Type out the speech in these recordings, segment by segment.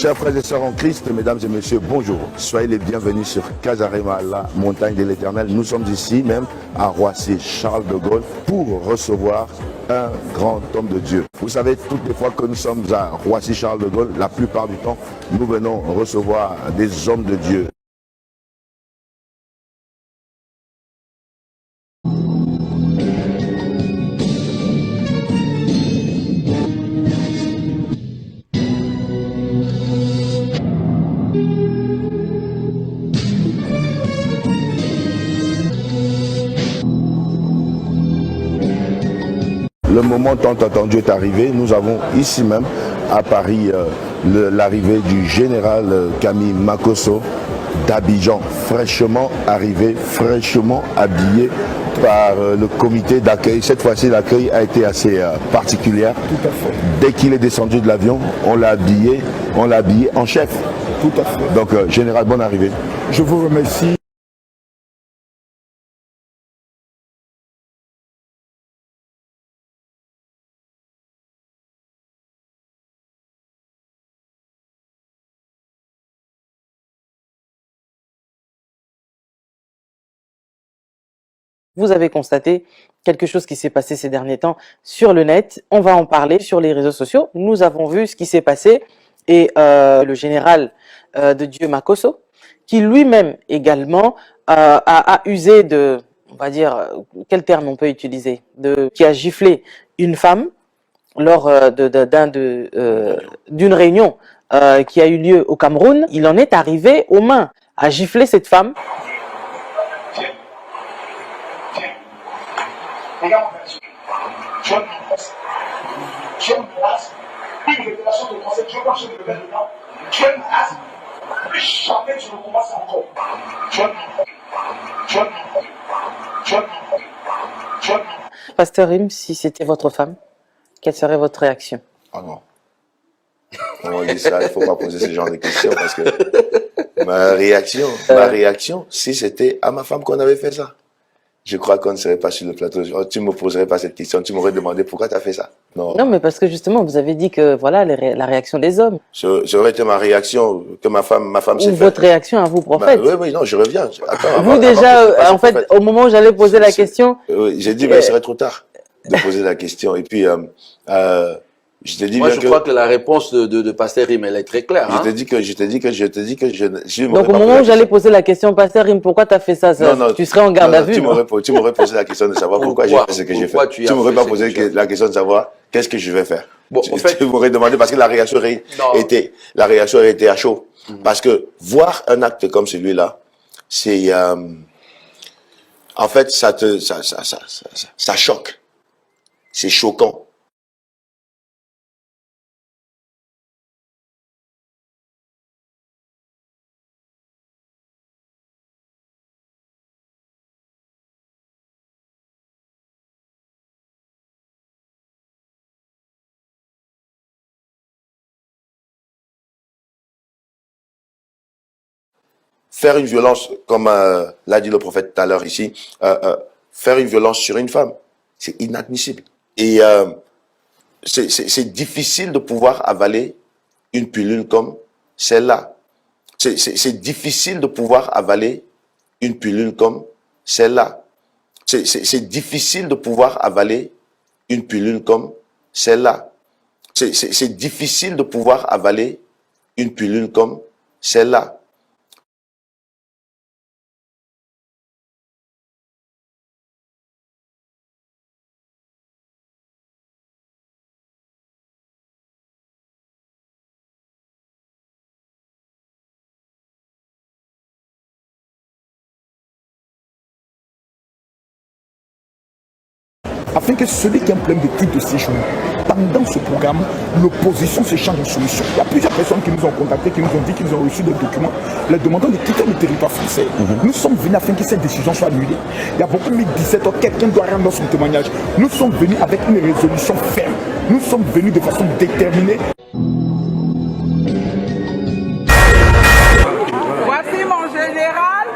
Chers frères et sœurs en Christ, mesdames et messieurs, bonjour. Soyez les bienvenus sur Casarema, la montagne de l'Éternel. Nous sommes ici même à Roissy, Charles de Gaulle, pour recevoir un grand homme de Dieu. Vous savez, toutes les fois que nous sommes à Roissy, Charles de Gaulle, la plupart du temps, nous venons recevoir des hommes de Dieu. Le moment tant attendu est arrivé. Nous avons ici même à Paris l'arrivée du général Camille Makosso d'Abidjan, fraîchement arrivé, fraîchement habillé par le comité d'accueil. Cette fois-ci, l'accueil a été assez particulier. Tout à fait. Dès qu'il est descendu de l'avion, on l'a habillé en chef. Tout à fait. Donc, général, bonne arrivée. Je vous remercie. Vous avez constaté quelque chose qui s'est passé ces derniers temps sur le net. On va en parler sur les réseaux sociaux. Nous avons vu ce qui s'est passé et le général de Dieu Makosso, qui lui-même également a usé de, on va dire, quel terme on peut utiliser, qui a giflé une femme lors d'une réunion qui a eu lieu au Cameroun. Il en est arrivé aux mains à gifler cette femme. Regarde mon Dieu. Tu as une menace. Tu as une menace. Une révélation de conseil. Tu veux marcher de lever dedans. Tu as une menace. Jamais tu ne commences encore. Tu as une menace. Tu as une menace. Tu as une menace. Tu as une menace. Pasteur Rim, si c'était votre femme, quelle serait votre réaction? Ah non. On dit ça, il ne faut pas poser ce genre de questions parce que ma réaction, si c'était à ma femme qu'on avait fait ça, je crois qu'on ne serait pas sur le plateau. Tu ne me poserais pas cette question. Tu m'aurais demandé pourquoi tu as fait ça. Non. Non, mais parce que justement, vous avez dit que voilà la réaction des hommes. Ça aurait été ma réaction que ma femme s'est Ou votre réaction à vous, prophète. Oui, non, je reviens. Attends, vous déjà, en fait, au moment où j'allais poser la question. Oui, j'ai dit, mais il serait trop tard de poser la question. Et puis, je t'ai dit moi, bien je crois que la réponse de Pasteur Rim, elle est très claire. Je t'ai dit que je donc, au moment où j'allais poser la question, Pasteur Rim, pourquoi tu as fait ça, non, tu serais en garde à vue. Tu m'aurais posé la question de savoir pourquoi j'ai fait ce que j'ai fait. Tu m'aurais pas posé la question de savoir qu'est-ce que je vais faire. Bon, en fait, tu m'aurais demandé parce que la réaction a été à chaud. Parce que voir un acte comme celui-là, c'est, en fait, ça choque. C'est choquant. Faire une violence, comme l'a dit le prophète tout à l'heure ici, faire une violence sur une femme, c'est inadmissible. Et c'est difficile de pouvoir avaler une pilule comme celle-là. C'est difficile de pouvoir avaler une pilule comme celle-là. C'est difficile de pouvoir avaler une pilule comme celle-là. C'est difficile de pouvoir avaler une pilule comme celle-là. Afin que celui qui a un problème de titre de séjour, pendant ce programme, l'opposition se change en solution. Il y a plusieurs personnes qui nous ont contactés, qui nous ont dit qu'ils ont reçu des documents les demandant de quitter le territoire français. Nous sommes venus afin que cette décision soit annulée. Il y a beaucoup de 17 heures, quelqu'un doit rendre son témoignage. Nous sommes venus avec une résolution ferme. Nous sommes venus de façon déterminée. Voici mon général,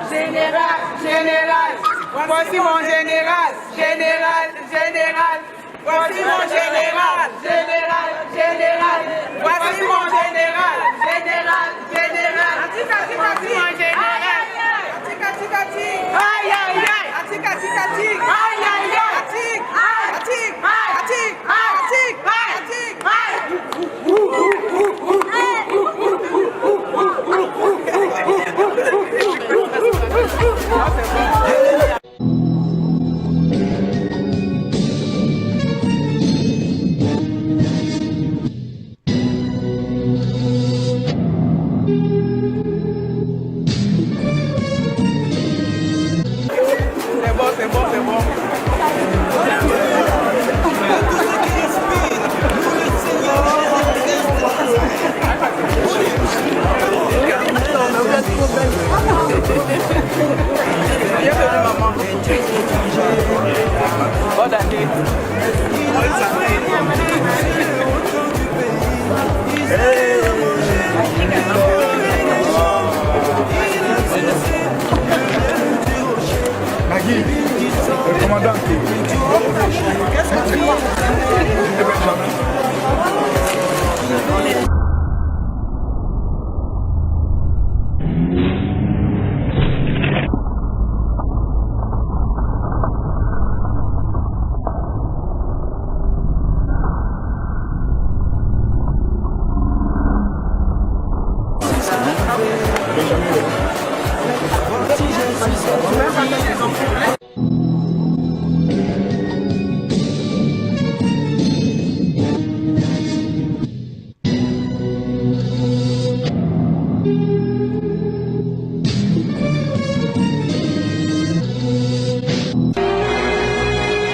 voici mon général, voici mon général, voici mon général,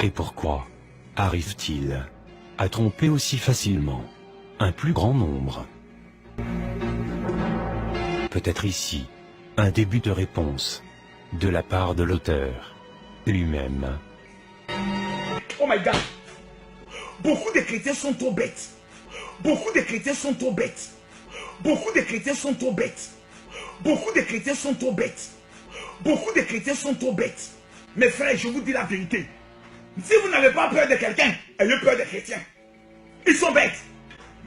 Et pourquoi arrive-t-il à tromper aussi facilement un plus grand nombre? Peut-être ici un début de réponse de la part de l'auteur lui-même. Oh my God! Beaucoup de chrétiens sont trop bêtes. Beaucoup de chrétiens sont trop bêtes. Beaucoup de chrétiens sont trop bêtes. Beaucoup de chrétiens sont trop bêtes. Beaucoup de chrétiens sont trop bêtes. Mes frères, je vous dis la vérité. Si vous n'avez pas peur de quelqu'un, ayez peur des chrétiens. Ils sont bêtes.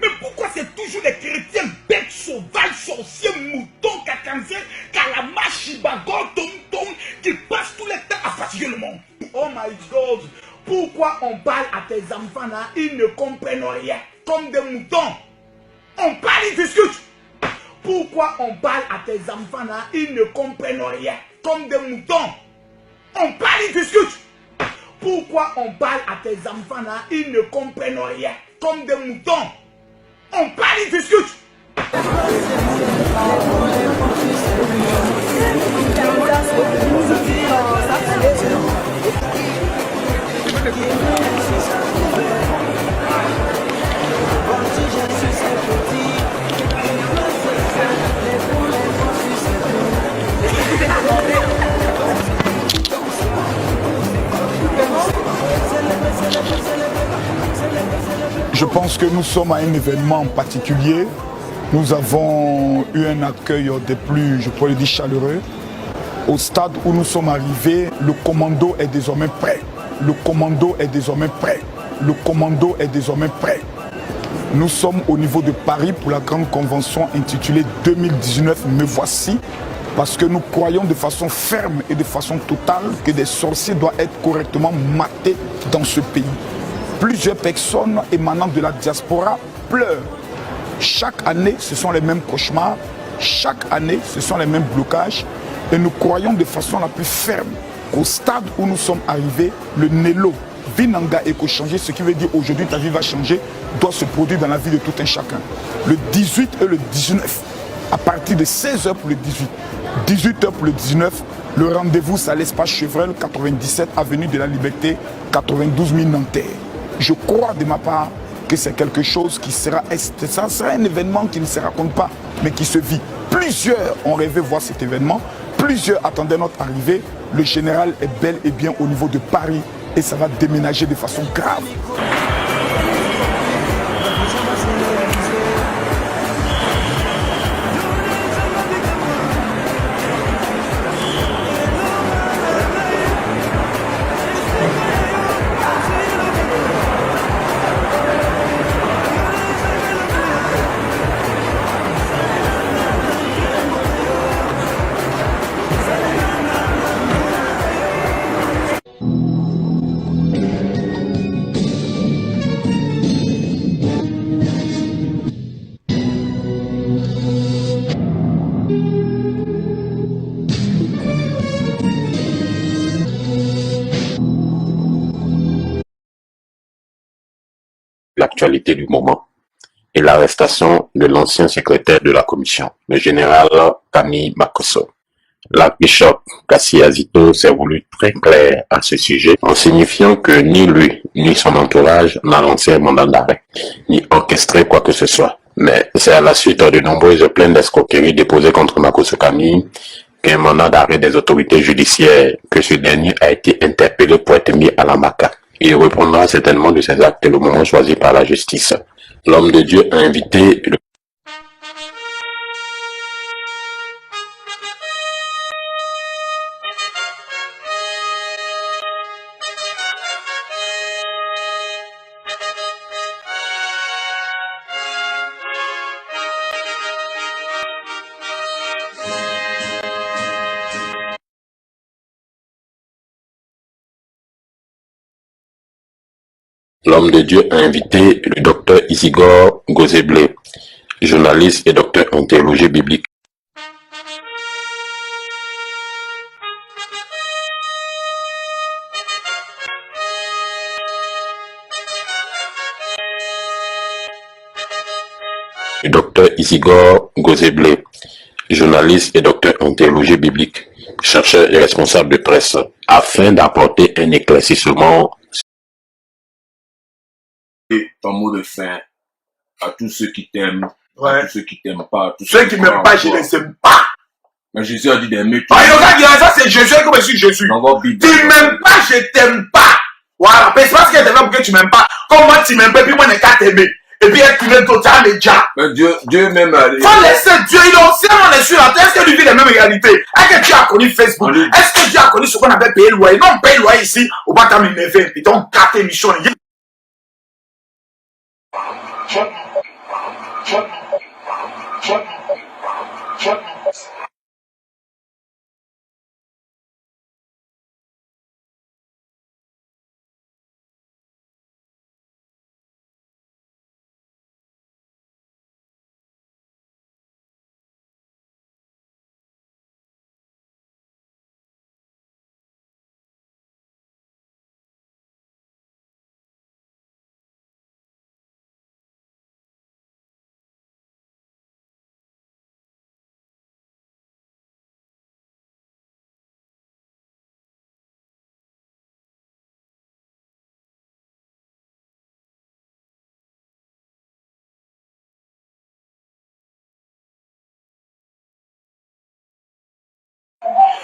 Mais pourquoi c'est toujours les chrétiens bêtes, sauvages, sorciers, moutons, cacanciens, calama, chibago, tom-tom, qui passent tout le temps à fatiguer le monde? Oh my God! Pourquoi on parle à tes enfants là, ils ne comprennent rien, comme des moutons? On parle, ils discutent. Pourquoi on parle à tes enfants là, ils ne comprennent rien, comme des moutons? On parle, ils discutent. Pourquoi on parle à tes enfants là, ils ne comprennent rien, comme des moutons? On parle, ils discutent. Je pense que nous sommes à un événement en particulier. Nous avons eu un accueil des plus, je pourrais le dire, chaleureux. Au stade où nous sommes arrivés, le commando est désormais prêt. Le commando est désormais prêt. Le commando est désormais prêt. Nous sommes au niveau de Paris pour la grande convention intitulée 2019 Me Voici, parce que nous croyons de façon ferme et de façon totale que des sorciers doivent être correctement matés dans ce pays. Plusieurs personnes émanant de la diaspora pleurent. Chaque année, ce sont les mêmes cauchemars. Chaque année, ce sont les mêmes blocages. Et nous croyons de façon la plus ferme qu'au stade où nous sommes arrivés, le Nélo, Vinanga Éco-Changer, ce qui veut dire aujourd'hui ta vie va changer, doit se produire dans la vie de tout un chacun. Le 18 et le 19, à partir de 16h pour le 18, 18h pour le 19, le rendez-vous c'est à l'espace Chevrel, 97 avenue de la Liberté, 92 000 Nanterre. Je crois de ma part que c'est quelque chose qui sera, ça sera un événement qui ne se raconte pas, mais qui se vit. Plusieurs ont rêvé voir cet événement, plusieurs attendaient notre arrivée. Le général est bel et bien au niveau de Paris et ça va déménager de façon grave. L'actualité du moment et l'arrestation de l'ancien secrétaire de la commission, le général Kami Makosso. L'archbishop Kassi Azito s'est voulu très clair à ce sujet en signifiant que ni lui ni son entourage n'a lancé un mandat d'arrêt, ni orchestré quoi que ce soit. Mais c'est à la suite de nombreuses plaintes d'escroquerie déposées contre Makosso Kami qu'un mandat d'arrêt des autorités judiciaires, que ce dernier a été interpellé pour être mis à la maca. Il reprendra certainement de ses actes le moment choisi par la justice. L'homme de Dieu a invité le L'homme de Dieu a invité le docteur Isigor Gozeblé, journaliste et docteur en théologie biblique. Dr Isigor Gozeblé, journaliste et docteur en théologie biblique, chercheur et responsable de presse, afin d'apporter un éclaircissement. Et ton mot de fin à tous ceux qui t'aiment, Ouais. à tous ceux qui t'aiment pas, à tous Ceux qui qui m'aiment croient pas, en je toi. les aime pas. Mais Jésus a dit d'aimer tout. Ah, le gars dit, ça c'est Jésus, comme je suis Jésus. Dans votre Bible. Tu m'aimes pas, je t'aime pas. Voilà, mais c'est parce que t'aimes pour que tu m'aimes pas. Comme moi, tu m'aimes pas, puis moi, je n'ai qu'à t'aimer. Et puis, être une autre, ça déjà. Mais Dieu même. Faut laisser Dieu, il est aussi, on est sur la terre. Est-ce que lui vit les mêmes réalités? Est-ce que tu as connu Facebook? Oui. Est-ce que tu as connu ce qu'on appelle payer le loyer? Non, on paye le loyer ici, au bas de m'énerver, puis donc, 4 émissions.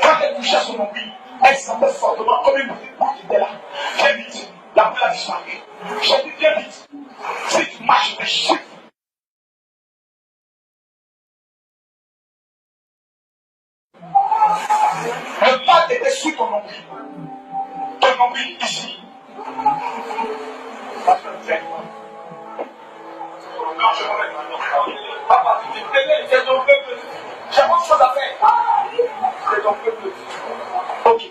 Quand elle touchait son nombril, elle sentait fortement comme une boule qui était là. Viens vite, la boule a disparu. J'ai dit, viens vite. Si tu marches, je vais chier. Le mal était sur ton nombril. Ton nombril ici. Non, je vais mettre. Papa, tu t'es télé, c'est ton peuple. J'ai autre chose à faire. C'est ton peuple. Ok.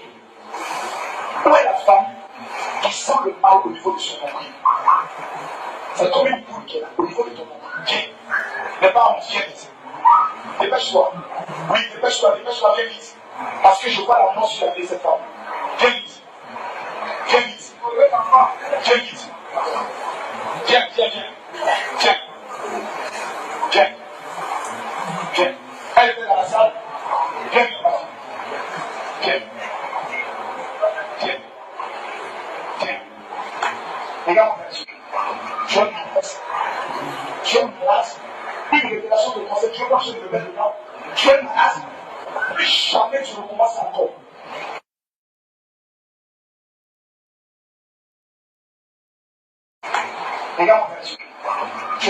Où est la femme qui sent le mal au niveau de son nombril? C'est comme une boule qui est là, au niveau de ton nombril. Viens. Les parents, viens vite. Dépêche-toi. Oui, dépêche-toi, viens vite. Parce que je vois la mort sur la vie de cette femme. Viens vite. Viens vite. Viens vite. Viens. Elle était dans la salle. Viens. Regarde mon action. Tu as une place, une révélation de concept, je vois que je me mets dedans. Tu es malade, plus jamais tu recommences encore. Regarde mon action. Tu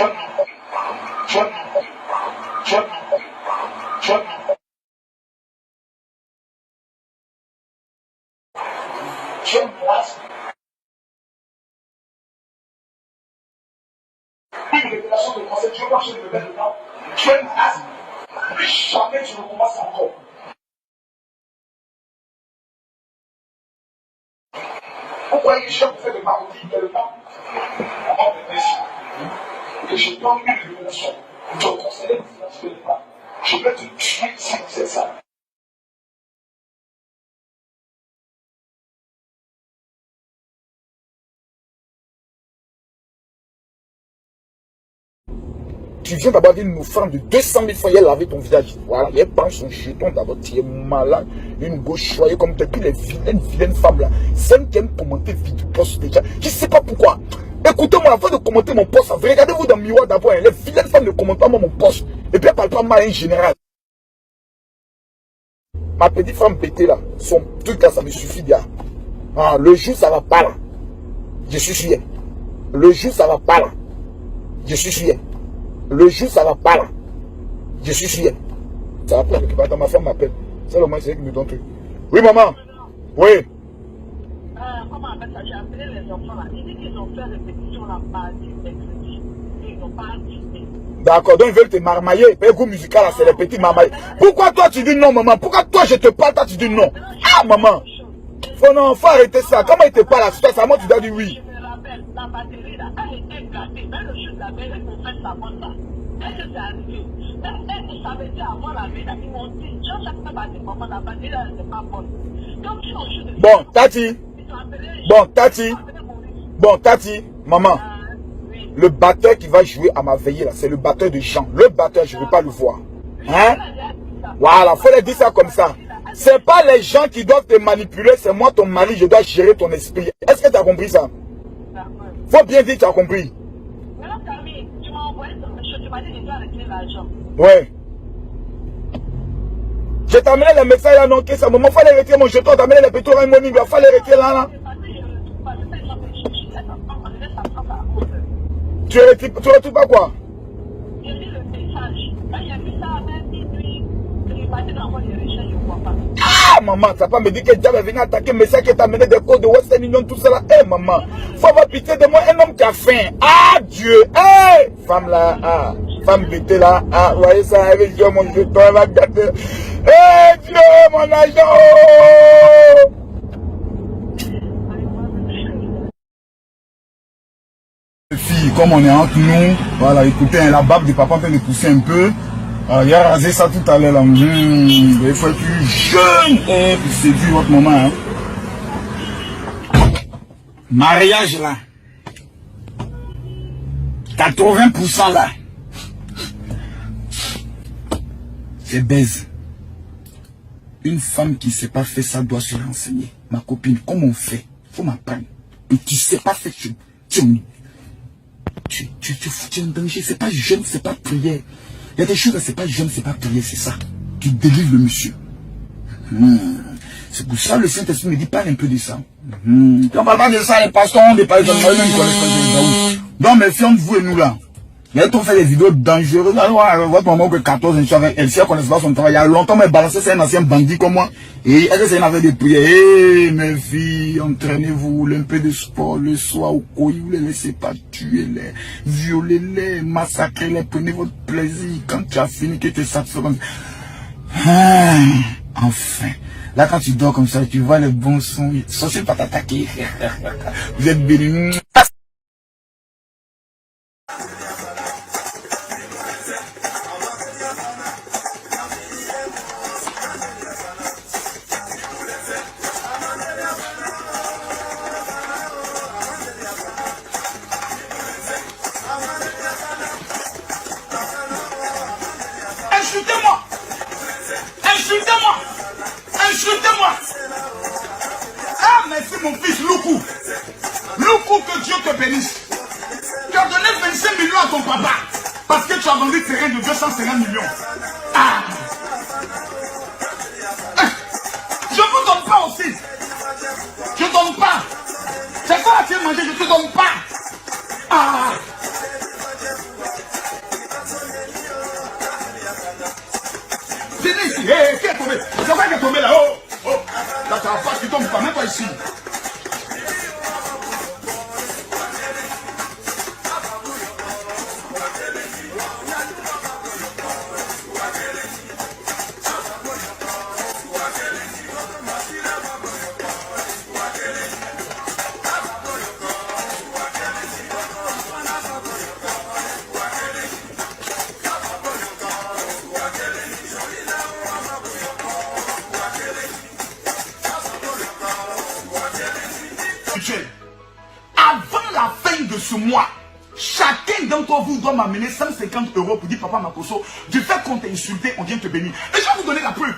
as une place, une révélation de concept, je vois que je me mets dedans. Tu es malade, plus jamais tu recommences encore. Vous croyez que je vous fais de parodie tellement en dépression que je donne une révélation. Je conseille que tu ne pas. Je vais te tuer si vous faites ça. Tu viens d'abord d'une offrande de 200 000 fois, elle lavé ton visage. Voilà, elle prend son jeton d'abord, tu es malade, une gauche choyée comme toutes les vilaines femmes là. Celles qui aiment commenter vidéo post déjà. Je ne sais pas pourquoi. Écoutez-moi, avant de commenter mon post, regardez-vous dans le miroir d'abord. Les vilaines femmes ne commentent pas mon post. Et puis elle ne parle pas mal en général. Ma petite femme pétée là, son truc là, ça me suffit bien. Ah, le jour ça va pas là. Je suis sûr. Le jour ça va pas là. Je suis sûr. Le jour ça va pas là. Je suis sûr. Ça va pas quelque part. Ma femme m'appelle. C'est le moment qui me donne truc. Oui maman. Oui. Comment on appelle ça? J'ai appelé les enfants là. Ils disent qu'ils ont fait répétition là mardi, mercredi. Et ils n'ont pas assisté. D'accord, donc ils veulent te marmailler. Le goût musical là, c'est les petits marmailles. Pourquoi toi tu dis non maman? Pourquoi toi je te parle, toi tu dis non? Ah maman. Faut arrêter ça. Comment il te parle à ça? Moi tu dois dire oui. Je me rappelle, la batterie là, elle était gâtée. Même le jour de la veille, ils ont fait sa bonne là. Est-ce que c'est arrivé? Elle savait dire avant la veille, ils m'ont dit, je sais pas batterie, maman, la batterie là, elle n'est pas bonne. Donc ils ont juste. Bon, Tati. Bon, Tati. Bon, Tati, maman. Oui. Le batteur qui va jouer à ma veillée, là, c'est le batteur de Jean. Le batteur, je ne veux pas le voir. Hein? Voilà, faut les dire ça comme ça. C'est pas les gens qui doivent te manipuler, c'est moi ton mari, je dois gérer ton esprit. Est-ce que tu as compris ça? Faut bien dire que tu as compris. Ouais. Je t'ai amené les messages là, non, que ça, maman, fallait retirer mon jeton, t'as amené les pétaux en monnaie, il fallait retirer là. Tu retires pas quoi? Ah maman, ça pas me dire que Diable est venu attaquer mais ça qui t'a amené des codes de Western Union, tout ça là. Eh maman, faut avoir pitié de moi, un homme qui a faim. Ah Dieu, eh femme là, ah, femme bêtée là, ah, vous voyez ça, elle veut jouer mon jeton, elle va gâter. Eh Dieu, mon agent. Fille, comme on est entre nous, voilà, écoutez, la barbe du papa peut me pousser un peu. Il a rasé ça tout à l'heure là. Il faut être plus jeune et puis séduire votre maman. Hein. Mariage là. 80% là. C'est baise. Une femme qui ne sait pas faire ça doit se renseigner. Ma copine, comment on fait? Faut m'apprendre. Et qui ne sait pas faire, tu es en danger. C'est pas jeune, c'est pas prière. Il y a des choses, c'est pas jeune, c'est pas prière, c'est ça. Tu délivres le monsieur. C'est pour ça le Saint-Esprit me dit, parle un peu de ça. On parle pas de ça, les pasteurs, on ne parle pas de ça. Donc, mes filles, vous et nous là. Il y a fait des vidéos dangereuses. Votre maman que 14 ans avec elle, si elle connaissait pas son travail, il y a longtemps, mais balancé, c'est un ancien bandit comme moi. Et elle, c'est une affaire de prière. Hé, mes filles, entraînez-vous, un peu de sport, le soir au coï, vous les laissez pas tuer les, violez-les, massacrez-les, prenez votre plaisir. Quand tu as fini, que tu es satisfait comme ça. Enfin. Là, quand tu dors comme ça, tu vois les bons sons, ça c'est pas t'attaquer. Vous êtes bénis. Insultez-moi! Insultez-moi! Insultez-moi! Ah, merci mon fils Loukou! Loukou, que Dieu te bénisse! Tu as donné 25 millions à ton papa parce que tu as vendu le terrain de 250 millions. Ah! Je ne vous donne pas aussi! Je ne donne pas! C'est quoi la tienne manger? Je ne te donne pas! Ah! Venez ici, hé, qui est tombé? C'est quoi qui est tombé là? Oh, oh, là, tu as la face qui tombe pas, même pas ici. Avant la fin de ce mois, chacun d'entre vous doit m'amener 150 € pour dire papa Makosso, du fait qu'on t'a insulté, on vient te bénir. Et je vais vous donner la preuve.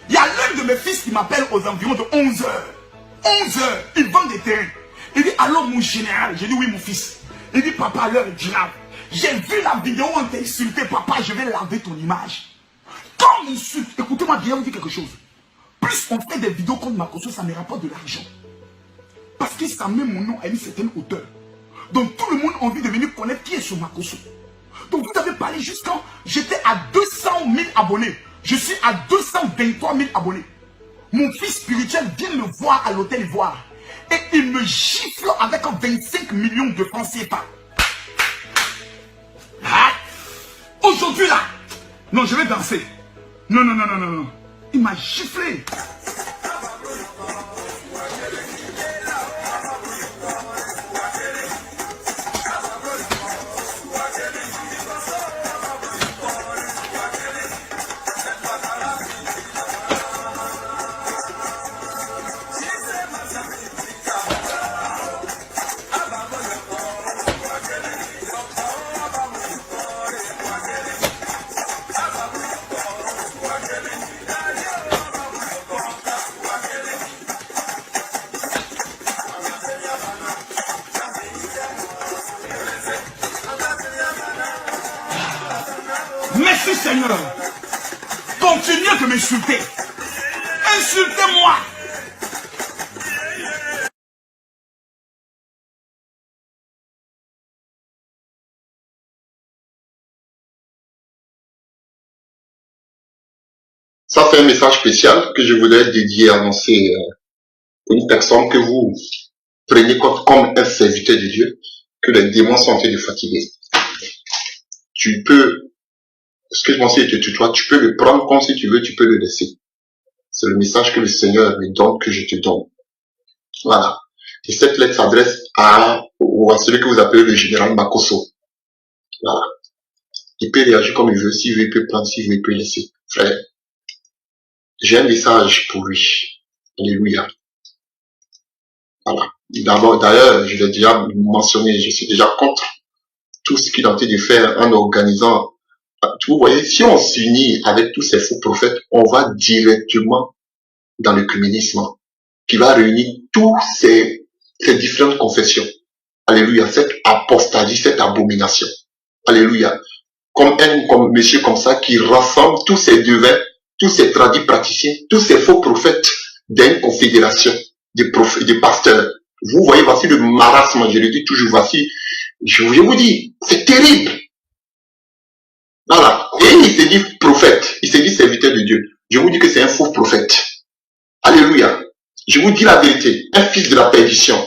Il y a l'un de mes fils qui m'appelle aux environs de 11 h. 11 h, il vend des terrains. Il dit alors mon général, j'ai dit oui mon fils. Il dit papa l'heure est grave. J'ai vu la vidéo où on t'a insulté, papa, je vais laver ton image. Quand on m'insulte, écoutez-moi bien, vous dire quelque chose. Plus on fait des vidéos contre Makosso, ça me rapporte de l'argent. Parce que ça met mon nom à une certaine hauteur. Donc tout le monde a envie de venir connaître qui est sur Makosso. Donc vous avez parlé juste quand j'étais à 200 000 abonnés. Je suis à 223 000 abonnés. Mon fils spirituel vient me voir à l'hôtel Ivoire. Et il me gifle avec 25 millions de francs CFA. Ah, aujourd'hui là, non je vais danser. Non, non, non, non, non, non. Il m'a giflé. Merci Seigneur. Continuez de m'insulter. Insultez-moi. Ça, c'est un message spécial que je voulais dédier, annoncer une personne que vous prenez comme un serviteur de Dieu, que les démons sont en train de fatiguer. Tu peux, excuse-moi si je te tutoie, tu peux le prendre comme si tu veux, tu peux le laisser. C'est le message que le Seigneur me donne, que je te donne. Voilà. Et cette lettre s'adresse à celui que vous appelez le général Makosso. Voilà. Il peut réagir comme il veut, s'il veut, il peut prendre, s'il veut, il peut laisser. Frère, j'ai un message pour lui. Alléluia. Voilà. D'abord, d'ailleurs, je l'ai déjà mentionné, je suis déjà contre tout ce qu'il est en train de faire en organisant. Vous voyez, si on s'unit avec tous ces faux prophètes, on va directement dans le communisme, qui va réunir tous ces différentes confessions. Alléluia. Cette apostasie, cette abomination. Alléluia. Comme monsieur comme ça qui rassemble tous ces devins, tous ces tradis praticiens, tous ces faux prophètes d'une confédération de pasteurs. Vous voyez, voici le marasme, je le dis toujours, voici, je vous dis, c'est terrible. Voilà. Et il se dit prophète, il se dit serviteur de Dieu. Je vous dis que c'est un faux prophète. Alléluia. Je vous dis la vérité, un fils de la perdition.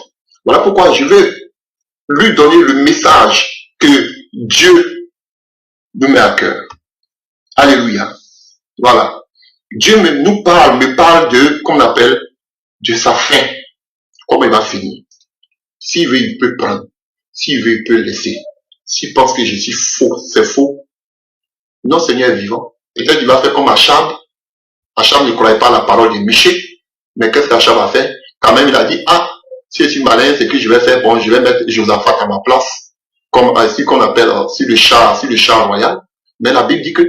Voilà pourquoi je veux lui donner le message que Dieu nous met à cœur. Alléluia. Voilà. Dieu me parle de, qu'on appelle, de sa fin. Comment il va finir. S'il veut, il peut prendre. S'il veut, il peut laisser. S'il pense que je suis faux, c'est faux. Non, Seigneur est vivant. Peut-être qu'il va faire comme Achab. Achab ne croyait pas à la parole de Michée. Mais qu'est-ce qu'Achab a fait? Quand même, il a dit, ah, si je suis malin, c'est que je vais faire, bon, je vais mettre Josaphat à ma place. Comme ce qu'on appelle, sur le char royal. Mais la Bible dit que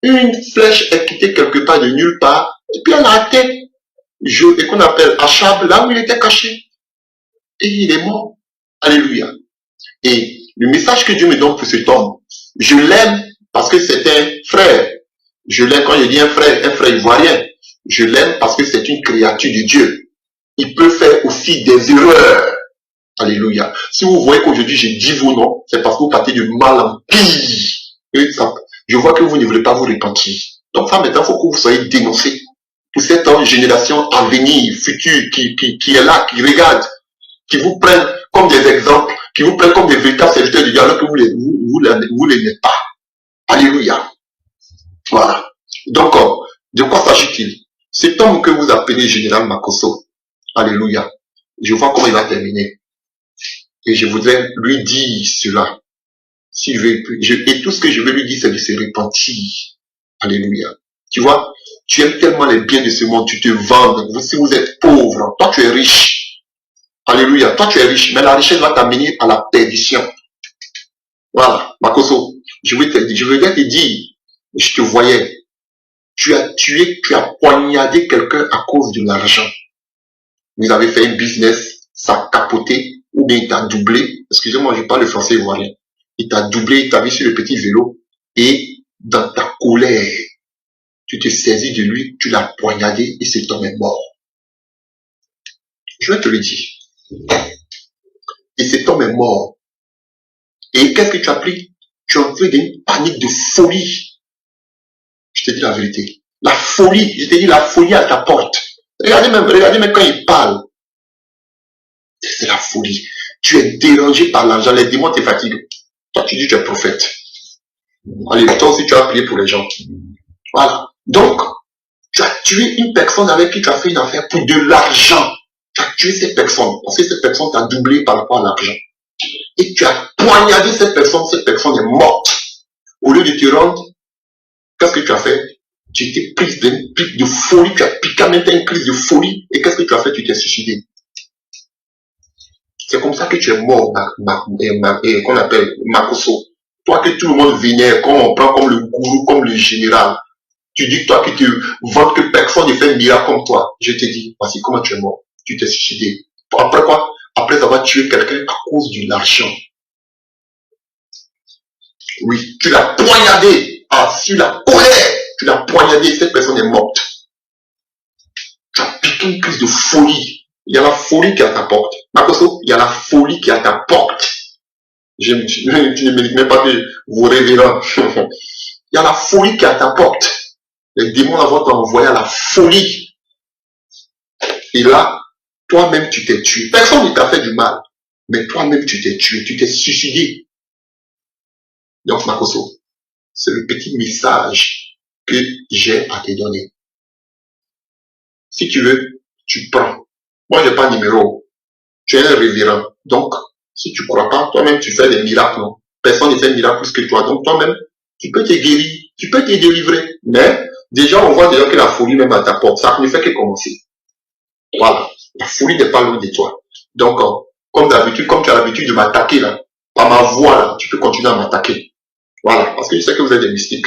une flèche est quittée quelque part de nulle part. Et puis elle a atteint et qu'on appelle Achab, là où il était caché. Et il est mort. Alléluia. Et le message que Dieu me donne pour cet homme, je l'aime parce que c'est un frère. Je l'aime quand je dis un frère ivoirien. Je l'aime parce que c'est une créature de Dieu. Il peut faire aussi des erreurs. Alléluia. Si vous voyez qu'aujourd'hui je dis vos noms, c'est parce que vous partez de mal en pire. Et ça, je vois que vous ne voulez pas vous repentir. Donc ça maintenant, il faut que vous soyez dénoncés. Pour cette génération à venir, future, qui est là, qui regarde, qui vous prennent comme des exemples, qui vous prennent comme des véritables serviteurs de Dieu, alors que vous les n'êtes pas. Alléluia. Voilà. Donc, de quoi s'agit-il? Cet homme que vous appelez général Makosso, alléluia, je vois comment il va terminer. Et je voudrais lui dire cela. S'il veut, et tout ce que je veux lui dire, c'est de se repentir. Alléluia. Tu vois, tu aimes tellement les biens de ce monde, tu te vends. Si vous êtes pauvre, toi tu es riche. Alléluia. Toi tu es riche, mais la richesse va t'amener à la perdition. Voilà, Makosso. Je veux te dire, je te voyais. Tu as poignardé quelqu'un à cause de l'argent. Vous avez fait un business, ça a capoté, ou bien il t'a doublé. Excusez-moi, je parle le français ivoirien. Il t'a doublé, il t'a mis sur le petit vélo, et dans ta colère, tu te saisis de lui, tu l'as poignardé, et cet homme est mort. Je vais te le dire. Et cet homme est mort. Et qu'est-ce que tu as pris? Tu as entré dans une panique de folie. Je te dis la vérité. La folie, je te dis la folie à ta porte. Regardez même quand il parle. C'est la folie. Tu es dérangé par l'argent, les démons te fatiguent. Toi, tu dis que tu es prophète. Allez, toi aussi, tu as prié pour les gens. Voilà. Donc, tu as tué une personne avec qui tu as fait une affaire pour de l'argent. Tu as tué cette personne parce que cette personne t'a doublé par rapport à l'argent. Et tu as poignardé cette personne est morte. Au lieu de te rendre, qu'est-ce que tu as fait? Tu t'es prise d'une pique de folie, tu as piqué en même temps une crise de folie. Et qu'est-ce que tu as fait? Tu t'es suicidé. C'est comme ça que tu es mort, qu'on appelle Makosso. Toi que tout le monde vénère, comme on prend comme le gourou, comme le général. Tu dis toi qui te vantes que personne ne fait miracle comme toi. Je te dis, voici comment tu es mort. Tu t'es suicidé. Après quoi? Après avoir tué quelqu'un à cause de l'argent. Oui, tu l'as poignardé. sur la colère, tu l'as poignardé, cette personne est morte. Tu as piqué une crise de folie. Il y a la folie qui est à ta porte. Makoso, il y a la folie qui est à ta porte. Je ne mérite même pas que vous rêvez là. Il y a la folie qui est à ta porte. Les démons vont t'envoyer à la folie. Et là, toi-même, tu t'es tué. Personne ne t'a fait du mal. Mais toi-même, tu t'es tué. Tu t'es suicidé. Donc, Makoso, c'est le petit message que j'ai à te donner. Si tu veux, tu prends. Moi, je n'ai pas de numéro. Tu es un révérend. Donc, si tu ne crois pas, toi-même, tu fais des miracles. Non? Personne ne fait de miracle plus que toi. Donc, toi-même, tu peux te guérir. Tu peux te délivrer. Mais, déjà, on voit déjà que la folie même à ta porte. Ça ne fait que commencer. Voilà. La folie n'est pas loin de toi. Donc, comme d'habitude, comme tu as l'habitude de m'attaquer, là, par ma voix, là, tu peux continuer à m'attaquer. Voilà. Parce que je sais que vous êtes des mystiques.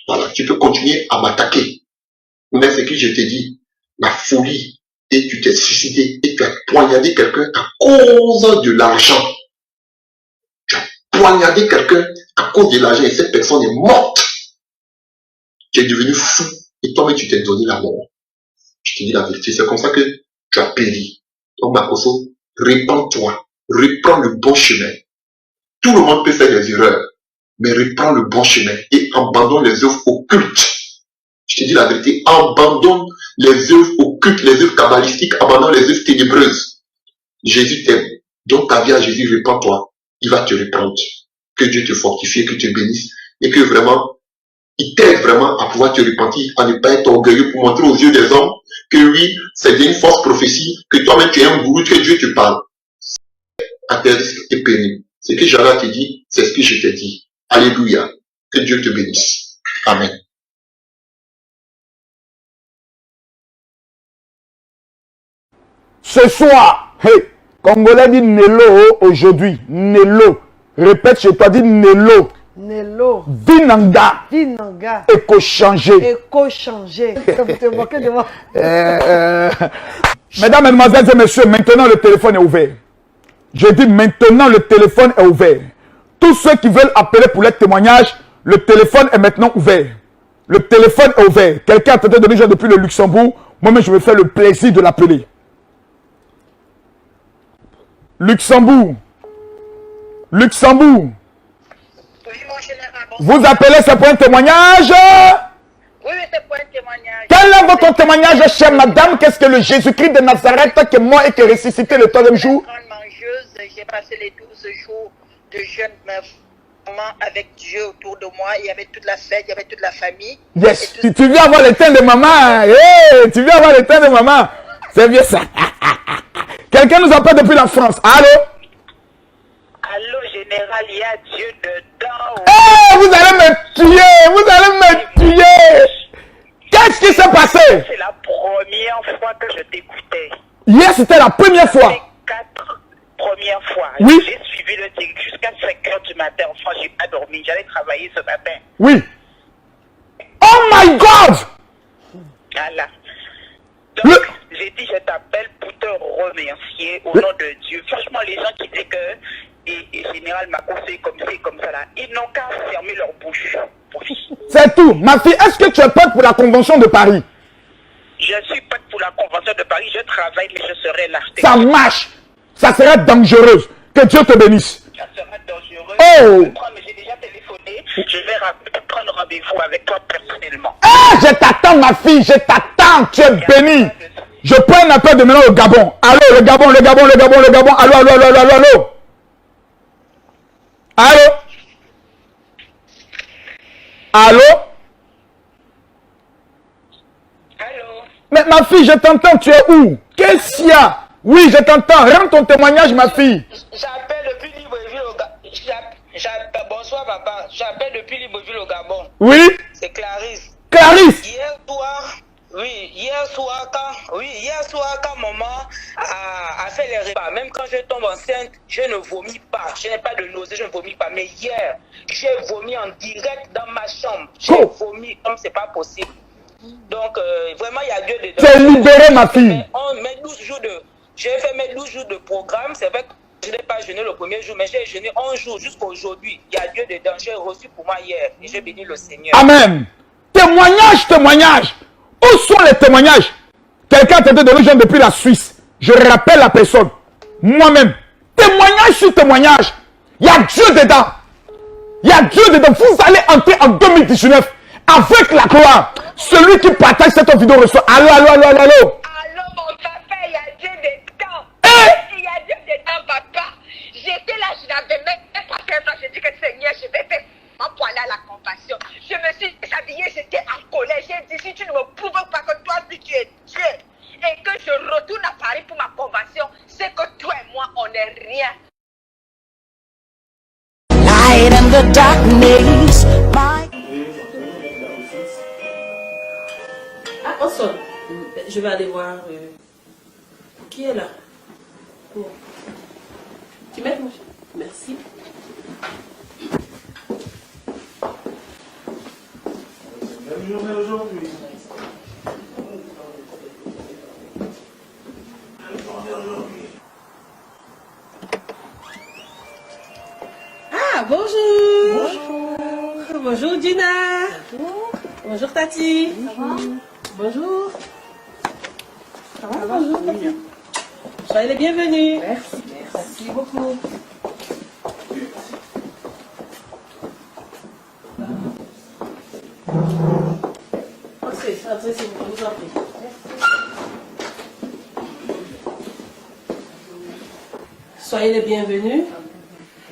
Voilà. Tu peux continuer à m'attaquer. Mais ce que je t'ai dit, la folie, et tu t'es suicidé, et tu as poignardé quelqu'un à cause de l'argent. Tu as poignardé quelqu'un à cause de l'argent, et cette personne est morte. Tu es devenu fou, et toi-même tu t'es donné la mort. Je te dis la vérité, c'est comme ça que tu as péri. Donc, Makoso, répands-toi, reprends le bon chemin. Tout le monde peut faire des erreurs, mais reprends le bon chemin et abandonne les œuvres occultes. Je te dis la vérité, abandonne les œuvres occultes, les œuvres kabbalistiques, abandonne les œuvres ténébreuses. Jésus t'aime. Donc ta vie à Jésus, répands-toi. Il va te reprendre. Que Dieu te fortifie, que te bénisse et que vraiment, il t'aide vraiment à pouvoir te repentir, à ne pas être orgueilleux pour montrer aux yeux des hommes que oui, c'est une fausse prophétie, que toi-même tu es un gourou, que Dieu te parle. À tes risques et périls. Ce que j'avais à te dire, c'est ce que je t'ai dit. Alléluia. Que Dieu te bénisse. Amen. Ce soir, hey, Congolais dit Nelo aujourd'hui. Nelo. Répète chez toi, dis Nelo. Nelo. Dinanga. Dinanga. Éco-changé. Éco-changé. Comme tu es moqué de moi. Mesdames, Mesdemoiselles et Messieurs, maintenant le téléphone est ouvert. Je dis maintenant le téléphone est ouvert. Tous ceux qui veulent appeler pour les témoignages, le téléphone est maintenant ouvert. Le téléphone est ouvert. Quelqu'un a tenté de déjà depuis le Luxembourg. Moi-même, je vais faire le plaisir de l'appeler. Luxembourg. Luxembourg. Vous appelez, c'est pour un témoignage? Oui, c'est pour un témoignage. Quel est votre témoignage, chère madame? Qu'est-ce que le Jésus-Christ de Nazareth qui est mort et qui est ressuscité le troisième jour? Grande mangeuse, j'ai passé les 12 jours de jeûne avec Dieu autour de moi. Il y avait toute la fête, il y avait toute la famille. Yes, tu viens avoir le temps de maman. Hey, tu viens avoir le temps de maman. C'est bien ça. Quelqu'un nous appelle depuis la France. Allô? Allô, général, il y a Dieu dedans. Hey, vous allez me tuer. Vous allez me tuer. Qu'est-ce qui s'est passé? C'est la première fois que je t'écoutais. Hier, c'était la première fois. 4 premières fois. Oui. J'ai suivi le direct jusqu'à 5h du matin. Enfin, j'ai pas dormi. J'allais travailler ce matin. Oui. Oh my God! Voilà. Donc, j'ai dit, je t'appelle pour te remercier au nom de Dieu. Franchement, les gens qui disent que et Général Makoso est comme ça et comme ça là, ils n'ont qu'à fermer leur bouche. C'est tout. Ma fille, est-ce que tu es prête pour la convention de Paris? Je suis prête pour la convention de Paris. Je travaille, mais je serai là. Ça marche. Ça sera dangereux. Que Dieu te bénisse. Ça sera dangereux. Oh! Mais j'ai déjà téléphoné. Je vais prendre rendez-vous avec toi personnellement. Ah, je t'attends, ma fille. Je t'attends. Tu es bénie. Je prends un appel de maintenant au Gabon. Allô, le Gabon, le Gabon, le Gabon, le Gabon. Allô, allô, allô, allô, allô, allô. Allô? Allô? Allô? Mais ma fille, je t'entends. Tu es où? Qu'est-ce qu'il y a? Oui, je t'entends. Rends ton témoignage, ma fille. J'appelle depuis Libreville au Gabon. Bonsoir, papa. J'appelle depuis Libreville au Gabon. Oui? C'est Clarisse. Clarisse? Hier soir, quand maman a fait les repas, même quand je tombe enceinte, je ne vomis pas. Je n'ai pas de nausée, je ne vomis pas. Mais hier, j'ai vomi en direct dans ma chambre. J'ai vomi comme c'est pas possible. Donc, vraiment, il y a Dieu dedans. Tu es libérée, ma fille. J'ai fait mes 12 jours de programme. C'est vrai Je n'ai pas jeûné le premier jour, mais j'ai jeûné 11 jours jusqu'à aujourd'hui. Il y a Dieu dedans. J'ai reçu pour moi hier et j'ai béni le Seigneur. Amen. Témoignage, témoignage. Où sont les témoignages? Quelqu'un a tenté de le joindre depuis la Suisse. Je rappelle la personne. Moi-même. Témoignage sur témoignage. Il y a Dieu dedans. Il y a Dieu dedans. Vous allez entrer en 2019 avec la gloire. Celui qui partage cette vidéo reçoit. Allô, allô, allô, allô, allô. Allô, mon papa, il y a Dieu dedans. Il y a Dieu dedans, papa. J'étais là, je n'avais même pas fait ça. J'ai dit que Seigneur, je vais faire pour aller à la compassion. Je me suis déshabillée, j'étais en colère. J'ai dit, si tu ne me prouves pas que toi, si tu es Dieu, et que je retourne à Paris pour ma convention, c'est que toi et moi, on n'est rien. Light in the darkness, Ah, on sonne. Je vais aller voir. Qui est là? Tu m'aides, mon chéri? Merci. Belle journée aujourd'hui. Ah, bonjour. Bonjour. Bonjour, Gina. Bonjour. Bonjour, Tati. Ça va? Bonjour. Ça va? Bonjour, Tati. Soyez les bienvenus. Merci. Merci beaucoup. Entrez, s'il vous plaît, je vous en prie. Soyez les bienvenus.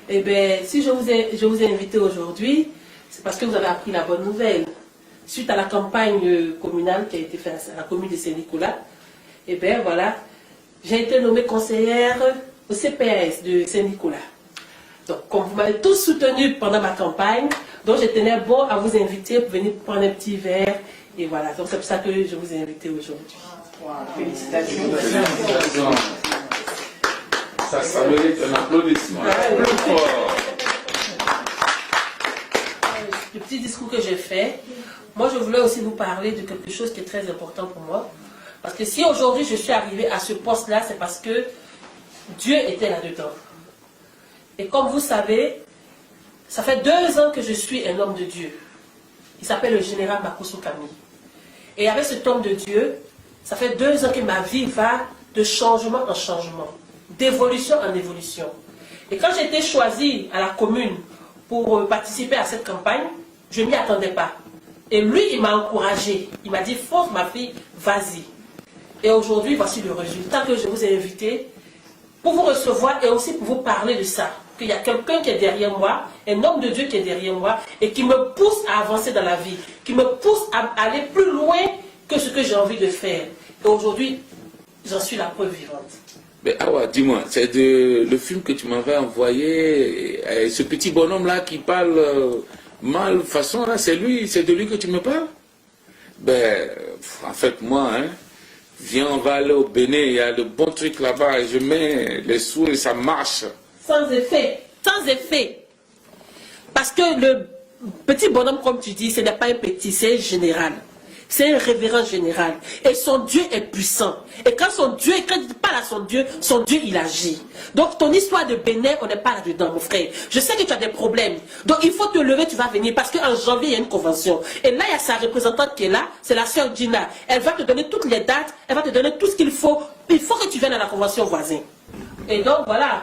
Eh bien, si je vous ai invité aujourd'hui, c'est parce que vous avez appris la bonne nouvelle. Suite à la campagne communale qui a été faite à la commune de Saint-Nicolas, eh bien voilà, j'ai été nommée conseillère au CPAS de Saint-Nicolas. Donc, comme vous m'avez tous soutenu pendant ma campagne, donc je tenais bon à vous inviter pour venir prendre un petit verre. Et voilà, donc c'est pour ça que je vous ai invité aujourd'hui. Wow. Félicitations. Ça mérite un applaudissement. Le petit discours que j'ai fait, moi je voulais aussi vous parler de quelque chose qui est très important pour moi. Parce que si aujourd'hui je suis arrivée à ce poste-là, c'est parce que Dieu était là-dedans. Et comme vous savez, ça fait 2 ans que je suis un homme de Dieu. Il s'appelle le général Makosso Kami. Et avec cet homme de Dieu, ça fait 2 ans que ma vie va de changement en changement, d'évolution en évolution. Et quand j'ai été choisie à la commune pour participer à cette campagne, je ne m'y attendais pas. Et lui, il m'a encouragée. Il m'a dit, force ma fille, vas-y. Et aujourd'hui, voici le résultat que je vous ai invité pour vous recevoir et aussi pour vous parler de ça. Qu'il y a quelqu'un qui est derrière moi, un homme de Dieu qui est derrière moi et qui me pousse à avancer dans la vie, qui me pousse à aller plus loin que ce que j'ai envie de faire. Et aujourd'hui, j'en suis la preuve vivante. Mais Awa, dis-moi, c'est le film que tu m'avais envoyé, ce petit bonhomme-là qui parle mal façon, là, c'est de lui que tu me parles? Ben, en fait, moi, viens, on va aller au Bénin, il y a le bon truc là-bas, et je mets les sous et ça marche. Sans effet, sans effet. Parce que le petit bonhomme, comme tu dis, ce n'est pas un petit, c'est un général. C'est un révérend général. Et son Dieu est puissant. Et quand il parle à son Dieu, il agit. Donc ton histoire de Bénin, on n'est pas là-dedans, mon frère. Je sais que tu as des problèmes. Donc il faut te lever, tu vas venir. Parce qu'en janvier, il y a une convention. Et là, il y a sa représentante qui est là, c'est la sœur Gina. Elle va te donner toutes les dates, elle va te donner tout ce qu'il faut. Il faut que tu viennes à la convention voisine. Et donc voilà.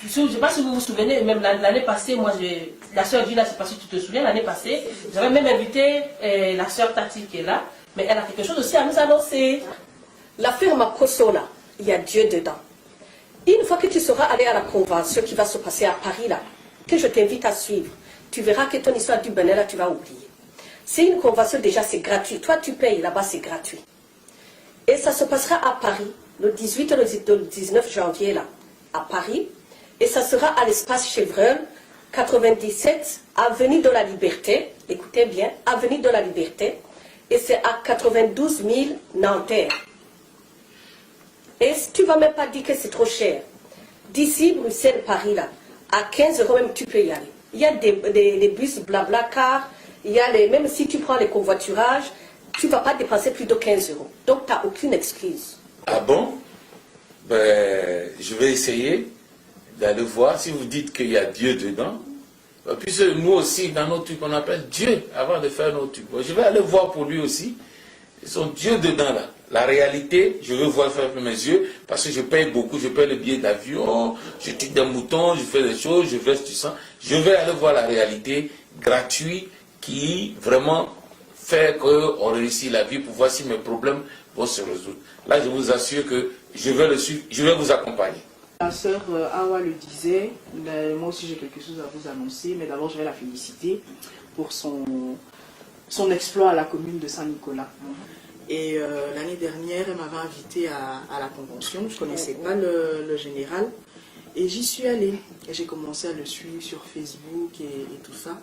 Je ne sais pas si vous vous souvenez, même l'année passée, moi, la sœur Gina, je ne sais pas si tu te souviens, l'année passée, j'avais même invité la sœur Tati qui est là, mais elle a quelque chose aussi à nous annoncer. L'affaire Makosso, là, il y a Dieu dedans. Une fois que tu seras allé à la convention qui va se passer à Paris, là, que je t'invite à suivre, tu verras que ton histoire du Bénin, là, tu vas oublier. C'est une convention, déjà, c'est gratuit. Toi, tu payes, là-bas, c'est gratuit. Et ça se passera à Paris, le 18 et le 19 janvier, là, à Paris. Et ça sera à l'espace Chevreul, 97, avenue de la Liberté. Écoutez bien, avenue de la Liberté. Et c'est à 92 000 Nanterre. Et tu ne vas même pas dire que c'est trop cher. D'ici, Bruxelles, Paris, là, à 15 € même, tu peux y aller. Il y a des bus Blablacar, il y a même si tu prends les covoiturages, tu ne vas pas dépenser plus de 15 €. Donc, tu n'as aucune excuse. Ah bon? Ben, je vais essayer. d'aller voir. Si vous dites qu'il y a Dieu dedans, puisque nous aussi, dans nos trucs, on appelle Dieu avant de faire nos trucs. Je vais aller voir pour lui aussi. Son Dieu dedans là. La réalité, je veux voir faire mes yeux parce que je paye beaucoup, je paye le billet d'avion, je tue des moutons, je fais des choses, je verse du sang. Je vais aller voir la réalité gratuite qui vraiment fait qu'on réussit la vie pour voir si mes problèmes vont se résoudre. Là, je vous assure que je vais le suivre, je vais vous accompagner. La sœur Awa le disait, moi aussi j'ai quelque chose à vous annoncer, mais d'abord je vais la féliciter pour son exploit à la commune de Saint-Nicolas. Et l'année dernière, elle m'avait invité à la convention, je ne connaissais pas le général, et j'y suis allée. Et j'ai commencé à le suivre sur Facebook et tout ça.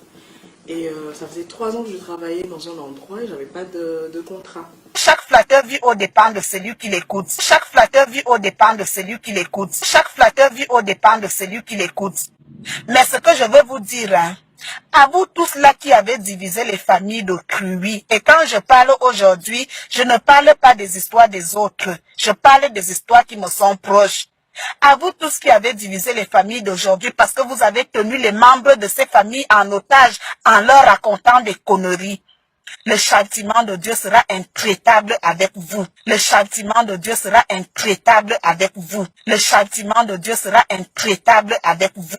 Et ça faisait 3 ans que je travaillais dans un endroit et je n'avais pas de contrat. Chaque flatteur vit au dépend de celui qui l'écoute. Chaque flatteur vit au dépend de celui qui l'écoute. Chaque flatteur vit au dépend de celui qui l'écoute. Mais ce que je veux vous dire, hein, à vous tous là qui avez divisé les familles d'autrui, et quand je parle aujourd'hui, je ne parle pas des histoires des autres, je parle des histoires qui me sont proches. À vous tous qui avez divisé les familles d'aujourd'hui parce que vous avez tenu les membres de ces familles en otage en leur racontant des conneries. Le châtiment de Dieu sera intraitable avec vous. Le châtiment de Dieu sera intraitable avec vous. Le châtiment de Dieu sera intraitable avec vous.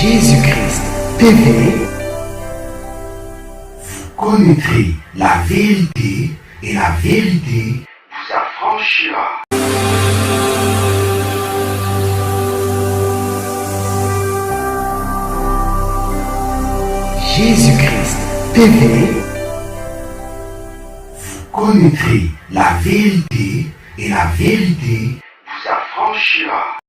Jésus-Christ TV, vous connaîtrez la vérité et la vérité vous affranchira. Jésus-Christ TV, vous connaîtrez la vérité et la vérité vous affranchira.